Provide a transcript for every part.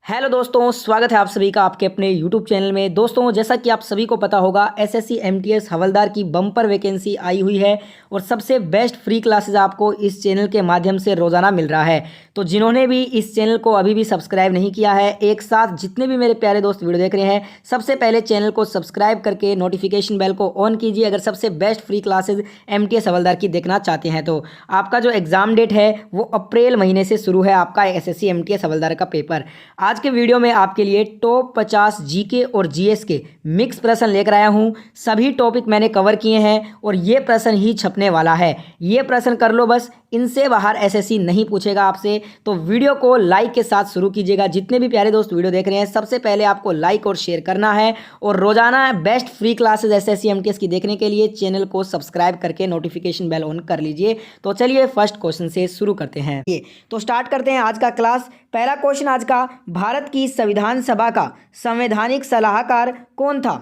Hello दोस्तों, स्वागत है आप सभी का आपके अपने यूट्यूब चैनल में। दोस्तों, जैसा कि आप सभी को पता होगा, एसएससी एमटीएस हवलदार की बम्पर वैकेंसी आई हुई है और सबसे बेस्ट फ्री क्लासेस आपको इस चैनल के माध्यम से रोज़ाना मिल रहा है। तो जिन्होंने भी इस चैनल को अभी भी सब्सक्राइब नहीं किया है, एक साथ जितने भी मेरे प्यारे दोस्त वीडियो देख रहे हैं, सबसे पहले चैनल को सब्सक्राइब करके नोटिफिकेशन बेल को ऑन कीजिए अगर सबसे बेस्ट फ्री क्लासेज एमटीएस हवलदार की देखना चाहते हैं। तो आपका जो एग्ज़ाम डेट है वो अप्रैल महीने से शुरू है, आपका एसएससी एमटीएस हवलदार का पेपर। आज के वीडियो में आपके लिए टॉप 50 जीके और जीएस के मिक्स प्रश्न लेकर आया हूं। सभी टॉपिक मैंने कवर किए हैं और ये प्रश्न ही छपने वाला है। ये प्रश्न कर लो बस, इनसे बाहर एसएससी नहीं पूछेगा आपसे। तो वीडियो को लाइक के साथ शुरू कीजिएगा। जितने भी प्यारे दोस्त वीडियो देख रहे हैं, सबसे पहले आपको लाइक और शेयर करना है और रोजाना best free classes SSC MTS की देखने के लिए चैनल को सब्सक्राइब करके नोटिफिकेशन बेल ऑन कर लीजिए। तो चलिए फर्स्ट क्वेश्चन से शुरू करते हैं। तो स्टार्ट करते हैं आज का क्लास। पहला क्वेश्चन आज का, भारत की संविधान सभा का संवैधानिक सलाहकार कौन था?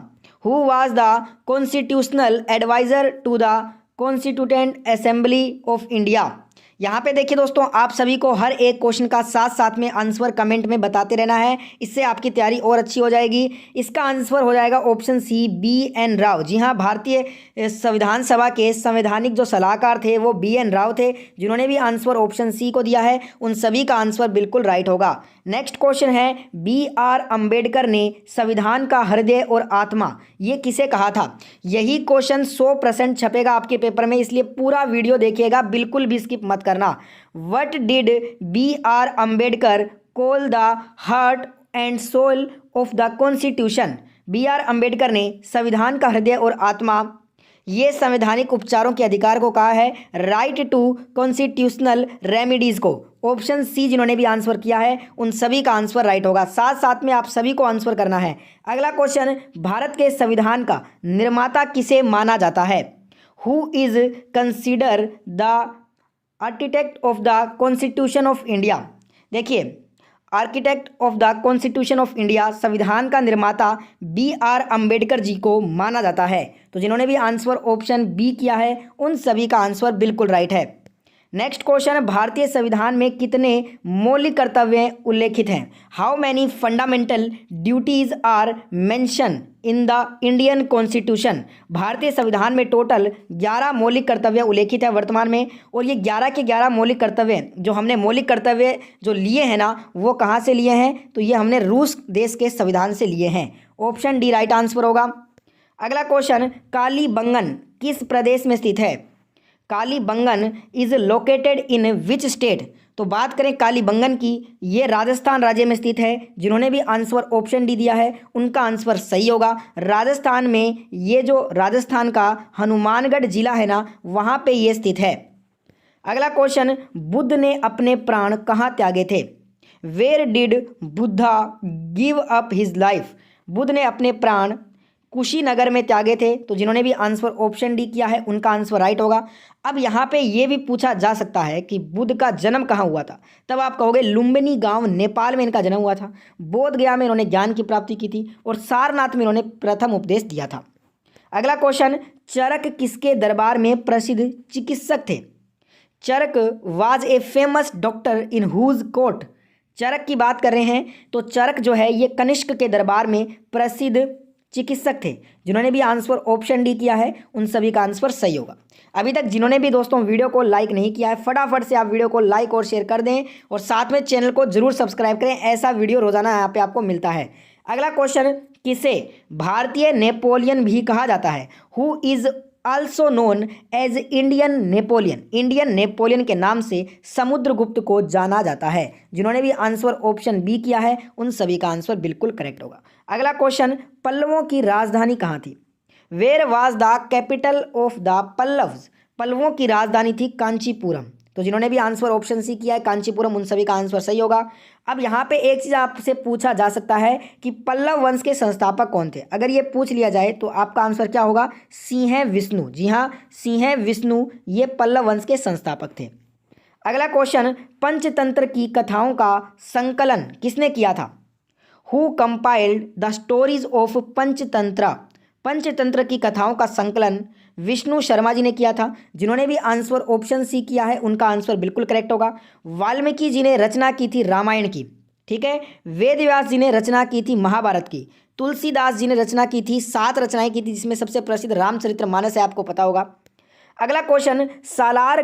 Who was the constitutional adviser to the constituent assembly of India? यहाँ पे देखिए दोस्तों, आप सभी को हर एक क्वेश्चन का साथ साथ में आंसर कमेंट में बताते रहना है, इससे आपकी तैयारी और अच्छी हो जाएगी। इसका आंसर हो जाएगा option C, B N Rau. जी हाँ, भारतीय संविधान सभा के संवैधानिक जो सलाहकार थे वो बी एन राव थे। जिन्होंने भी आंसर ऑप्शन सी को दिया है, उन सभी का आंसर बिल्कुल राइट होगा। नेक्स्ट क्वेश्चन है, बी आर अम्बेडकर ने संविधान का हृदय और आत्मा ये किसे कहा था? यही क्वेश्चन 100% छपेगा आपके पेपर में, इसलिए पूरा वीडियो देखिएगा, बिल्कुल भी स्किप मत करना। What did B R Ambedkar call the heart and soul of the constitution? B R Ambedkar ने संविधान का हृदय और आत्मा ये संवैधानिक उपचारों के अधिकार को कहा है राइट टू कॉन्स्टिट्यूशनल रेमेडीज को। ऑप्शन सी जिन्होंने भी आंसर किया है, उन सभी का आंसर राइट होगा। साथ साथ में आप सभी को आंसर करना है। अगला क्वेश्चन, भारत के संविधान का निर्माता किसे माना जाता है? Who is consider the architect of the constitution of India? देखिए, architect of the constitution of India, संविधान का निर्माता बी आर अम्बेडकर जी को माना जाता है। तो जिन्होंने भी आंसर ऑप्शन बी किया है, उन सभी का आंसर बिल्कुल राइट है। नेक्स्ट क्वेश्चन, भारतीय संविधान में कितने मौलिक कर्तव्य उल्लेखित हैं? How many fundamental duties are mention in the Indian constitution? भारतीय संविधान में टोटल 11 मौलिक कर्तव्य उल्लेखित है वर्तमान में, और ये 11 के 11 मौलिक कर्तव्य जो हमने मौलिक कर्तव्य जो लिए हैं ना, वो कहाँ से लिए हैं? तो ये हमने रूस देश के संविधान से लिए हैं। ऑप्शन डी राइट आंसर होगा। अगला क्वेश्चन, कालीबंगन किस प्रदेश में स्थित है? Kalibangan is located in which state? तो बात करें कालीबंगन की, ये राजस्थान राज्य में स्थित है। जिन्होंने भी आंसर ऑप्शन डी दिया है, उनका आंसर सही होगा। राजस्थान में ये जो राजस्थान का हनुमानगढ़ जिला है ना, वहाँ पे ये स्थित है। अगला क्वेश्चन, बुद्ध ने अपने प्राण कहाँ त्यागे थे? Where did Buddha give up his life? Buddha ने अपने प्राण कुशीनगर में त्यागे थे। तो जिन्होंने भी आंसर ऑप्शन डी किया है, उनका आंसर राइट होगा। अब यहाँ पे ये भी पूछा जा सकता है कि बुद्ध का जन्म कहाँ हुआ था, तब आप कहोगे लुम्बिनी गांव नेपाल में इनका जन्म हुआ था। बोध गया में इन्होंने ज्ञान की प्राप्ति की थी और सारनाथ में इन्होंने प्रथम उपदेश दिया था। अगला क्वेश्चन, चरक किसके दरबार में प्रसिद्ध चिकित्सक थे? Charak was a famous doctor in whose court? Charak की बात कर रहे हैं तो चरक जो है ये कनिष्क के दरबार में प्रसिद्ध चिकित्सक थे। जिन्होंने भी आंसर ऑप्शन डी किया है, उन सभी का आंसर सही होगा। अभी तक जिन्होंने भी दोस्तों वीडियो को लाइक नहीं किया है, फटाफट से आप वीडियो को लाइक और शेयर कर दें और साथ में चैनल को जरूर सब्सक्राइब करें। ऐसा वीडियो रोजाना यहाँ पे आपको मिलता है। अगला क्वेश्चन, किसे भारतीय नेपोलियन भी कहा जाता है? Who is also known as Indian Napoleon? Indian Napoleon के नाम से समुद्रगुप्त को जाना जाता है। जिन्होंने भी आंसर ऑप्शन बी किया है, उन सभी का आंसर बिल्कुल करेक्ट होगा। अगला क्वेश्चन, पल्लवों की राजधानी कहाँ थी? Where was the capital of the Pallavas? पल्लवों की राजधानी थी कांचीपुरम। तो जिन्होंने भी आंसर ऑप्शन सी किया है कांचीपुरम, उन सभी का आंसर सही होगा। अब यहाँ पे एक चीज़ आपसे पूछा जा सकता है कि पल्लव वंश के संस्थापक कौन थे? अगर ये पूछ लिया जाए तो आपका आंसर क्या होगा? सिंह विष्णु। जी हाँ, सिंह विष्णु ये पल्लव वंश के संस्थापक थे। अगला क्वेश्चन, पंचतंत्र की कथाओं का संकलन किसने किया था? Who compiled the stories of Panchatantra? Panchatantra की कथाओं का संकलन विष्णु शर्मा जी ने किया था। जिन्होंने भी आंसर ऑप्शन सी किया है, उनका आंसर बिल्कुल करेक्ट होगा। वाल्मीकि जी ने रचना की थी रामायण की। ठीक है। वेद व्यास जी ने रचना की थी महाभारत की। तुलसीदास जी ने रचना की थी, 7 रचनाएं की थी, जिसमें सबसे प्रसिद्ध रामचरितमानस है, आपको पता होगा। अगला क्वेश्चन, सालार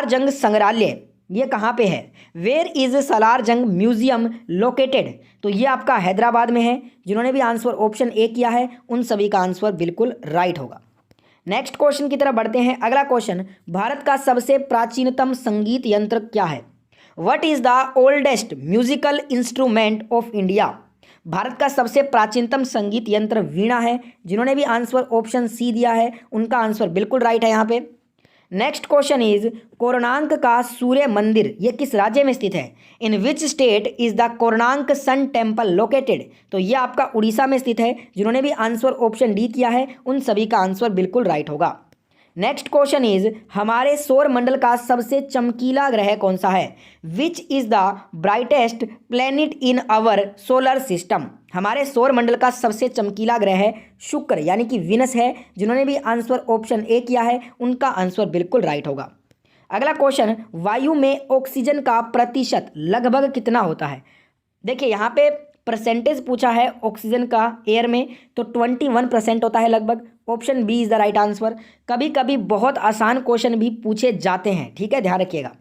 जंग संग्रहालय ये कहाँ पे है? वेयर इज सालार जंग म्यूजियम लोकेटेड? तो ये आपका हैदराबाद में है। जिन्होंने भी आंसर ऑप्शन ए किया है उन सभी का आंसर बिल्कुल राइट होगा। नेक्स्ट क्वेश्चन की तरफ बढ़ते हैं। अगला क्वेश्चन, भारत का सबसे प्राचीनतम संगीत यंत्र क्या है? What is the oldest musical instrument of India? Bharat का सबसे प्राचीनतम संगीत यंत्र वीणा है। जिन्होंने भी आंसर ऑप्शन सी दिया है उनका आंसर बिल्कुल राइट है यहाँ पे। नेक्स्ट क्वेश्चन इज, कोणार्क का सूर्य मंदिर ये किस राज्य में स्थित है? In which state is the Konark sun temple located? तो ये आपका उड़ीसा में स्थित है। जिन्होंने भी आंसर ऑप्शन डी किया है उन सभी का आंसर बिल्कुल राइट होगा। नेक्स्ट क्वेश्चन इज, हमारे सौर मंडल का सबसे चमकीला ग्रह कौन सा है? Which is the brightest planet in our solar system? हमारे सौर मंडल का सबसे चमकीला ग्रह शुक्र यानी कि विनस है। जिन्होंने भी आंसर ऑप्शन ए किया है उनका आंसर बिल्कुल राइट होगा। अगला क्वेश्चन, वायु में ऑक्सीजन का प्रतिशत लगभग कितना होता है? देखिए यहाँ पे परसेंटेज पूछा है ऑक्सीजन का एयर में, तो 21% होता है लगभग। Option B is the right answer. कभी कभी बहुत आसान क्वेश्चन भी पूछे जाते हैं, ठीक है, ध्यान रखिएगा।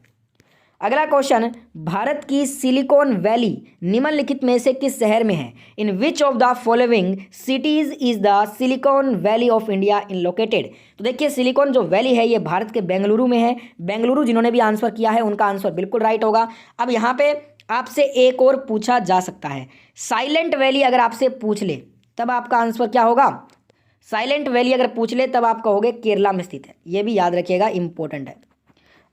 अगला क्वेश्चन, भारत की सिलिकॉन वैली निम्नलिखित में से किस शहर में है? In which of the following cities is the Silicon Valley of India in located? तो देखिए सिलिकॉन जो वैली है ये भारत के बेंगलुरु में है। बेंगलुरु जिन्होंने भी आंसर किया है उनका आंसर बिल्कुल राइट होगा। अब यहाँ पे आपसे एक और पूछा जा सकता है, साइलेंट वैली अगर आपसे पूछ ले तब आपका आंसर क्या होगा? साइलेंट वैली अगर पूछ ले तब आप कहोगे केरला में स्थित है। ये भी याद रखिएगा, इंपॉर्टेंट है।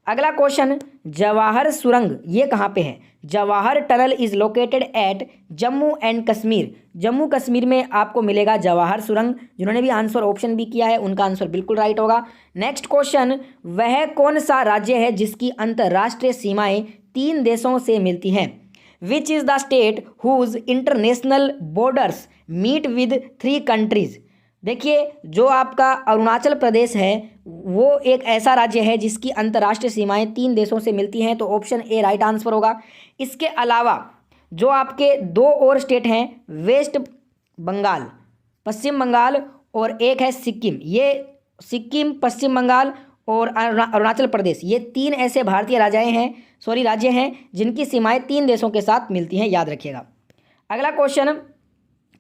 अगला क्वेश्चन, जवाहर सुरंग ये कहाँ पे है? Jawahar tunnel is located at Jammu and Kashmir. Jammu Kashmir में आपको मिलेगा जवाहर सुरंग। जिन्होंने भी आंसर ऑप्शन बी किया है उनका आंसर बिल्कुल राइट होगा। नेक्स्ट क्वेश्चन, वह कौन सा राज्य है जिसकी अंतर्राष्ट्रीय सीमाएं 3 देशों से मिलती हैं? Which is the state whose international borders meet with 3 countries? देखिए जो आपका अरुणाचल प्रदेश है वो एक ऐसा राज्य है जिसकी अंतर्राष्ट्रीय सीमाएं 3 देशों से मिलती हैं, तो ऑप्शन ए राइट आंसर होगा। इसके अलावा जो आपके 2 और स्टेट हैं, वेस्ट बंगाल, पश्चिम बंगाल और एक है सिक्किम, ये सिक्किम, पश्चिम बंगाल और अरुणाचल प्रदेश, ये 3 ऐसे भारतीय राज्य हैं जिनकी सीमाएं 3 देशों के साथ मिलती हैं, याद रखिएगा। अगला क्वेश्चन,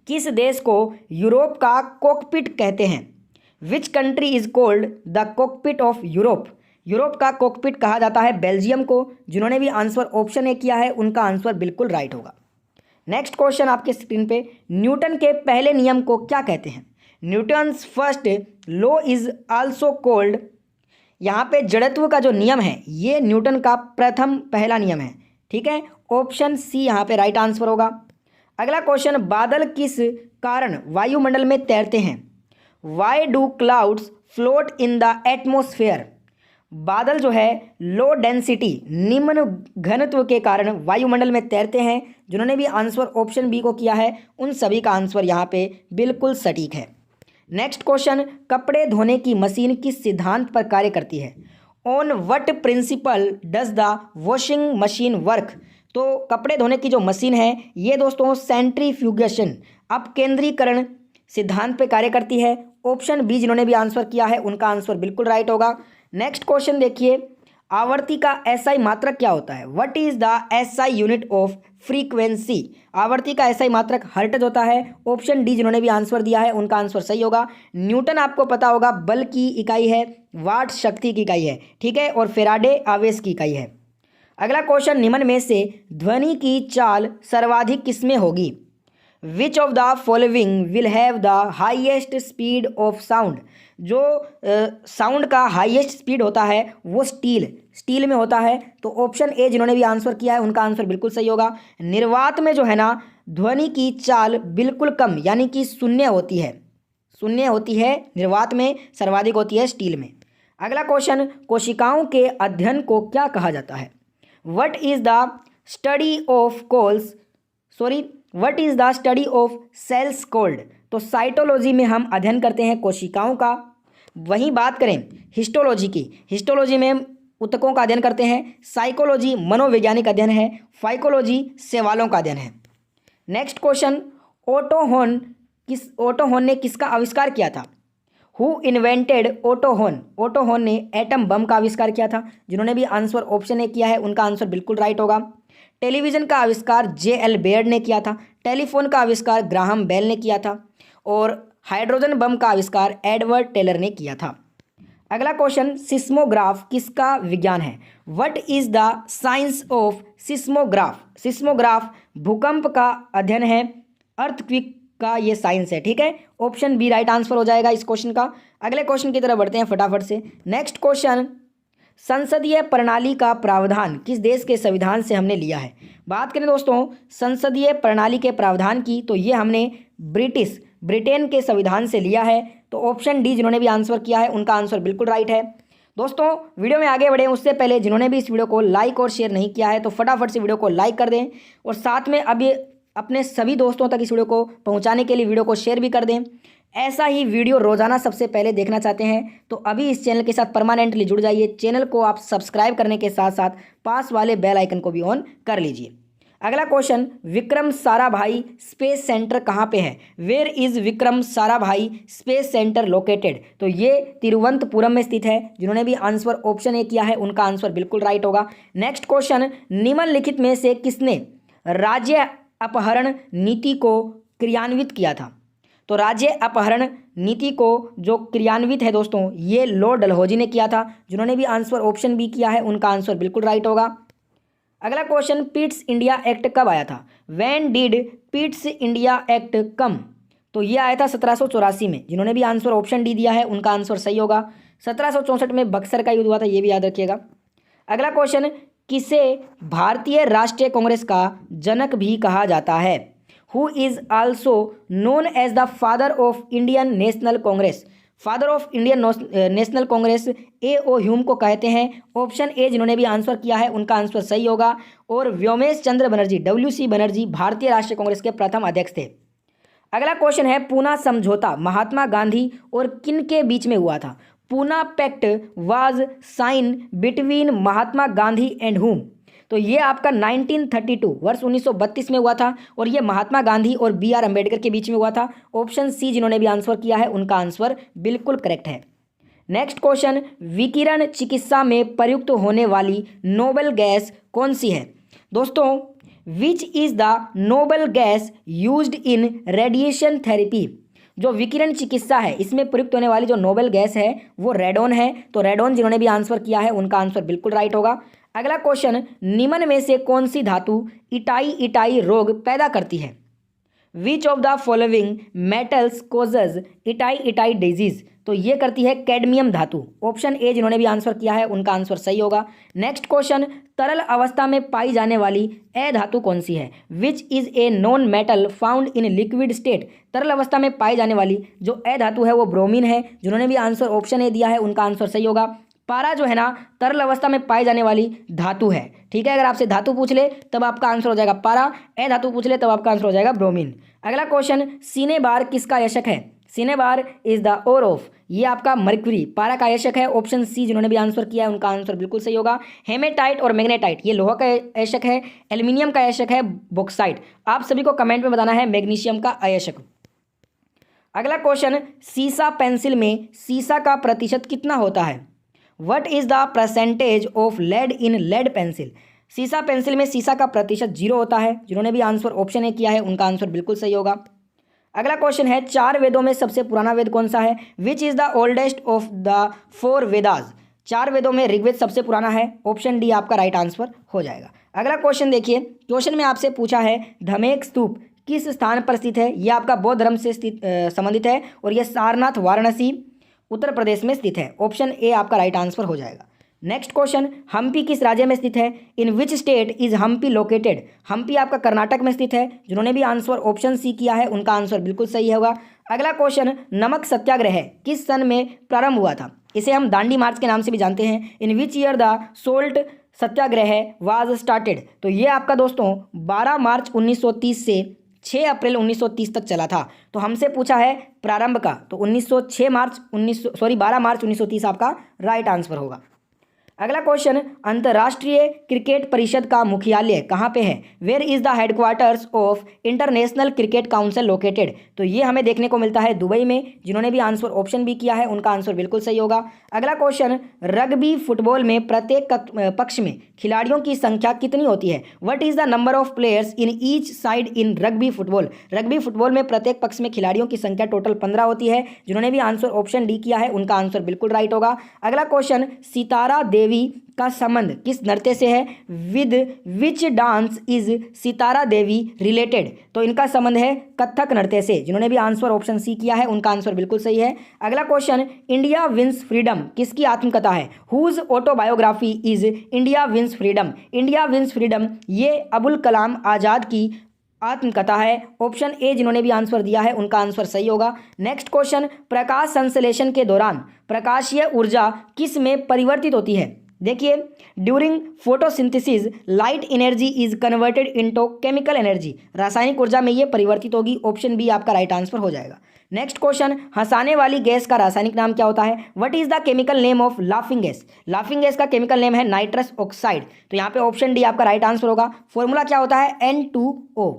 किस देश को यूरोप का कॉकपिट कहते हैं? Which country is called the cockpit of Europe? Europe का कॉकपिट कहा जाता है बेल्जियम को। जिन्होंने भी आंसर ऑप्शन ए किया है उनका आंसर बिल्कुल राइट होगा। नेक्स्ट क्वेश्चन आपके स्क्रीन पे, न्यूटन के पहले नियम को क्या कहते हैं? Newton's first law is also called, यहाँ पे जड़त्व का जो नियम है ये न्यूटन का पहला नियम है, ठीक है, ऑप्शन सी यहाँ पे राइट आंसर होगा। अगला क्वेश्चन, बादल किस कारण वायुमंडल में तैरते हैं? Why do clouds float in the atmosphere? बादल जो है लो डेंसिटी निम्न घनत्व के कारण वायुमंडल में तैरते हैं। जिन्होंने भी आंसर ऑप्शन बी को किया है उन सभी का आंसर यहाँ पे बिल्कुल सटीक है। नेक्स्ट क्वेश्चन, कपड़े धोने की मशीन किस सिद्धांत पर कार्य करती है? On what principle does the washing machine work? तो कपड़े धोने की जो मशीन है ये दोस्तों सेंट्रीफ्यूगेशन अपकेंद्रीकरण सिद्धांत पे कार्य करती है। ऑप्शन बी जिन्होंने भी आंसर किया है उनका आंसर बिल्कुल राइट होगा। नेक्स्ट क्वेश्चन देखिए, आवर्ती का एसआई मात्रक क्या होता है? What is the SI unit of frequency? आवर्ती का एसआई मात्रक हर्ट्ज होता है। ऑप्शन डी जिन्होंने भी आंसर दिया है उनका आंसर सही होगा। न्यूटन आपको पता होगा बल की इकाई है, वाट शक्ति की इकाई है, ठीक है, और फेराडे आवेश की इकाई है। अगला क्वेश्चन, निम्न में से ध्वनि की चाल सर्वाधिक किसमें होगी? विच of the following will have the highest speed of sound? जो साउंड का हाईएस्ट स्पीड होता है वो स्टील में होता है। तो ऑप्शन ए जिन्होंने भी आंसर किया है उनका आंसर बिल्कुल सही होगा। निर्वात में जो है ना ध्वनि की चाल बिल्कुल कम यानी कि शून्य होती है निर्वात में, सर्वाधिक होती है स्टील में। अगला क्वेश्चन, कोशिकाओं के अध्ययन को क्या कहा जाता है? What is the study of cells called? तो साइटोलॉजी में हम अध्ययन करते हैं कोशिकाओं का। वहीं बात करें हिस्टोलॉजी की, हिस्टोलॉजी में ऊतकों का अध्ययन करते हैं, साइकोलॉजी मनोवैज्ञानिक अध्ययन है, फाइकोलॉजी सवालों का अध्ययन है। नेक्स्ट क्वेश्चन, ओटो हॉर्न ने किसका आविष्कार किया था? Who invented Otto Hahn? Otto Hahn ने एटम बम का आविष्कार किया था। जिन्होंने भी आंसर ऑप्शन ए किया है उनका आंसर बिल्कुल राइट होगा। टेलीविजन का आविष्कार जे.एल. बेयर्ड ने किया था। टेलीफोन का आविष्कार ग्राहम बेल ने किया था। और हाइड्रोजन बम का आविष्कार एडवर्ड टेलर ने किया था। अगला क्वेश्चन, सिस्मोग्राफ किसका विज्ञान है? What is the science of seismograph? Seismograph भूकंप का अध्ययन है, अर्थक्वेक का ये साइंस है। ठीक है, ऑप्शन बी राइट आंसर हो जाएगा इस क्वेश्चन का। अगले क्वेश्चन की तरफ बढ़ते हैं फटाफट से। नेक्स्ट क्वेश्चन, संसदीय प्रणाली का प्रावधान किस देश के संविधान से हमने लिया है? बात करें दोस्तों संसदीय प्रणाली के प्रावधान की, तो ये हमने ब्रिटेन के संविधान से लिया है। तो ऑप्शन डी जिन्होंने भी आंसर किया है उनका आंसर बिल्कुल राइट है। दोस्तों वीडियो में आगे बढ़े उससे पहले जिन्होंने भी इस वीडियो को लाइक और शेयर नहीं किया है तो फटाफट से वीडियो को लाइक कर दें और साथ में अब ये अपने सभी दोस्तों तक इस वीडियो को पहुंचाने के लिए वीडियो को शेयर भी कर दें। ऐसा ही वीडियो रोजाना सबसे पहले देखना चाहते हैं तो अभी इस चैनल के साथ परमानेंटली जुड़ जाइए। चैनल को आप सब्सक्राइब करने के साथ साथ पास वाले बेल आइकन को भी ऑन कर लीजिए। अगला question, Vikram Sarabhai space centre कहाँ पे है? Where is Vikram Sarabhai space centre located? तो ये तिरुवनंतपुरम में स्थित है। जिन्होंने भी आंसर ऑप्शन ए किया है उनका आंसर बिल्कुल राइट होगा। नेक्स्ट क्वेश्चन, निम्नलिखित में से किसने राज्य अपहरण नीति को क्रियान्वित किया था? तो राज्य अपहरण नीति को जो क्रियान्वित है दोस्तों ये लॉर्ड डलहौजी ने किया था। जिन्होंने भी आंसर ऑप्शन बी किया है उनका आंसर बिल्कुल राइट होगा। अगला क्वेश्चन, पिट्स इंडिया एक्ट कब आया था? When did Pitt's India Act come? तो ये आया था 1784 में। जिन्होंने भी आंसर ऑप्शन डी दिया है उनका आंसर सही होगा। 1764 में बक्सर का युद्ध हुआ था, ये भी याद रखिएगा। अगला क्वेश्चन, किसे भारतीय राष्ट्रीय कांग्रेस का जनक भी कहा जाता है? Who is also known as the father of Indian National Congress? Father of Indian National Congress A O. Hume को कहते हैं। ऑप्शन ए जिन्होंने भी आंसर किया है उनका आंसर सही होगा। और व्योमेश चंद्र बनर्जी W.C. बनर्जी भारतीय राष्ट्रीय कांग्रेस के प्रथम अध्यक्ष थे। अगला क्वेश्चन है, पूना समझौता महात्मा गांधी और किन के बीच में हुआ था? Poona pact was sign between Mahatma Gandhi and whom? तो ये आपका 1932 वर्ष 1932 में हुआ था और ये महात्मा गांधी और B.R. अम्बेडकर के बीच में हुआ था। ऑप्शन सी जिन्होंने भी आंसर किया है उनका आंसर बिल्कुल करेक्ट है। नेक्स्ट क्वेश्चन, विकिरण चिकित्सा में प्रयुक्त होने वाली नोबल गैस कौन सी है? दोस्तों विच is the noble gas used in radiation therapy? जो विकिरण चिकित्सा है इसमें प्रयुक्त होने वाली जो नोबल गैस है वो रेडोन है। तो रेडोन जिन्होंने भी आंसर किया है उनका आंसर बिल्कुल राइट होगा। अगला क्वेश्चन, निम्न में से कौन सी धातु इटाई रोग पैदा करती है? विच of the following metals causes itai disease? तो ये करती है कैडमियम धातु। ऑप्शन ए जिन्होंने भी आंसर किया है उनका आंसर सही होगा। नेक्स्ट क्वेश्चन, तरल अवस्था में पाई जाने वाली ए धातु कौन सी है? Which is a non metal found in liquid state? तरल अवस्था में पाई जाने वाली जो ए धातु है वो ब्रोमीन है। जिन्होंने भी आंसर ऑप्शन ए दिया है उनका आंसर सही होगा। पारा जो है ना तरल अवस्था में पाई जाने वाली धातु है। ठीक है, अगर आपसे धातु पूछ ले तब आपका आंसर हो जाएगा पारा, ए धातु पूछ ले तब आपका आंसर हो जाएगा ब्रोमीन। अगला क्वेश्चन, सीने बार किसका आयशक है? Cinnabar is the ore of, ये आपका मर्क्यूरी पारा का आयशक है। ऑप्शन सी जिन्होंने भी आंसर किया है उनका आंसर बिल्कुल सही होगा। हेमेटाइट और मैग्नेटाइट ये लोहा का आयशक है। एल्यूमिनियम का आयशक है बॉक्साइट। आप सभी को कमेंट में बताना है मैग्नीशियम का आयशक। अगला क्वेश्चन, सीसा पेंसिल में सीसा का प्रतिशत कितना होता है? What is the percentage of lead in lead pencil? सीसा पेंसिल में सीसा का प्रतिशत 0 होता है। जिन्होंने भी आंसर ऑप्शन ए किया है उनका आंसर बिल्कुल सही होगा। अगला क्वेश्चन है, 4 वेदों में सबसे पुराना वेद कौन सा है? Which is the oldest of the 4 Vedas? 4 वेदों में ऋग्वेद सबसे पुराना है। ऑप्शन डी आपका राइट आंसर हो जाएगा। अगला क्वेश्चन देखिए, क्वेश्चन में आपसे पूछा है धमेक स्तूप किस स्थान पर स्थित है? यह आपका बौद्ध धर्म से संबंधित है और यह सारनाथ वाराणसी उत्तर प्रदेश में स्थित है। ऑप्शन ए आपका राइट आंसर हो जाएगा। नेक्स्ट क्वेश्चन, हम्पी किस राज्य में स्थित है? In which state is Hampi located? Hampi आपका कर्नाटक में स्थित है। जिन्होंने भी आंसर ऑप्शन सी किया है उनका आंसर बिल्कुल सही होगा। अगला क्वेश्चन, नमक सत्याग्रह किस सन में प्रारंभ हुआ था? इसे हम दांडी मार्च के नाम से भी जानते हैं। In which year the salt Satyagraha was started? तो ये आपका दोस्तों 12 मार्च 1930 से 6 अप्रैल 1930 तक चला था। तो हमसे पूछा है प्रारंभ का, तो 12 मार्च 1930 आपका राइट आंसर होगा। अगला क्वेश्चन, अंतर्राष्ट्रीय क्रिकेट परिषद का मुख्यालय कहाँ पे है? Where is the headquarters of International Cricket Council located? तो ये हमें देखने को मिलता है दुबई में। जिन्होंने भी आंसर ऑप्शन बी किया है उनका आंसर बिल्कुल सही होगा। अगला क्वेश्चन, रग्बी फुटबॉल में प्रत्येक पक्ष में खिलाड़ियों की संख्या कितनी होती है? What is the number of players in each side in rugby football? Rugby football में प्रत्येक पक्ष में खिलाड़ियों की संख्या टोटल 15 होती है। जिन्होंने भी आंसर ऑप्शन डी किया है उनका आंसर बिल्कुल राइट होगा। अगला क्वेश्चन, सितारा देवी का संबंध किस नृत्य से है? With which dance is Sitara Devi related? तो इनका संबंध है कथक नृत्य से। जिन्होंने भी आंसर ऑप्शन सी किया है उनका आंसर बिल्कुल सही है। अगला क्वेश्चन, इंडिया विंस फ्रीडम किसकी आत्मकथा है? Whose autobiography is India wins freedom? India wins freedom ये अबुल कलाम आजाद की आत्मकथा है। ऑप्शन ए जिन्होंने भी आंसर दिया है उनका आंसर सही होगा। नेक्स्ट क्वेश्चन, प्रकाश संश्लेषण के दौरान प्रकाशीय ऊर्जा किस में परिवर्तित होती है? देखिए, during photosynthesis light energy is converted into chemical energy. रासायनिक ऊर्जा में ये परिवर्तित होगी। ऑप्शन बी आपका राइट आंसर हो जाएगा। नेक्स्ट क्वेश्चन, हंसाने वाली गैस का रासायनिक नाम क्या होता है? What is the chemical name of laughing gas? Laughing gas का केमिकल नेम है नाइट्रस ऑक्साइड। तो यहाँ पे ऑप्शन डी आपका राइट आंसर होगा। फॉर्मूला क्या होता है? N2O।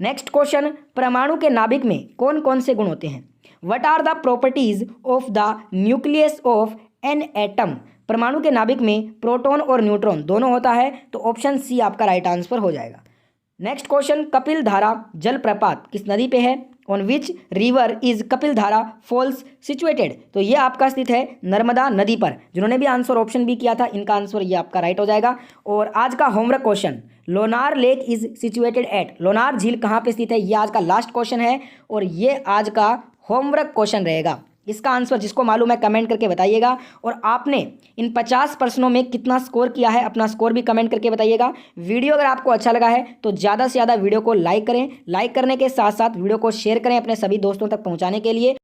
नेक्स्ट क्वेश्चन, परमाणु के नाभिक में कौन कौन से गुण होते हैं? What are the properties of the nucleus of an atom? परमाणु के नाभिक में प्रोटॉन और न्यूट्रॉन दोनों होता है। तो ऑप्शन सी आपका राइट आंसर हो जाएगा। नेक्स्ट क्वेश्चन, कपिल धारा जलप्रपात किस नदी पे है? On which river is Kapil धारा फॉल्स सिचुएटेड? तो ये आपका स्थित है नर्मदा नदी पर। जिन्होंने भी आंसर ऑप्शन बी किया था इनका आंसर ये आपका राइट हो जाएगा। और आज का homework question, Lonar lake is situated at? Lonar झील कहाँ पे स्थित है? ये आज का लास्ट क्वेश्चन है और ये आज का होमवर्क क्वेश्चन रहेगा। इसका आंसर जिसको मालूम है कमेंट करके बताइएगा। और आपने इन 50 प्रश्नों में कितना स्कोर किया है अपना स्कोर भी कमेंट करके बताइएगा। वीडियो अगर आपको अच्छा लगा है तो ज़्यादा से ज़्यादा वीडियो को लाइक करें। लाइक करने के साथ साथ वीडियो को शेयर करें अपने सभी दोस्तों तक पहुंचाने के लिए।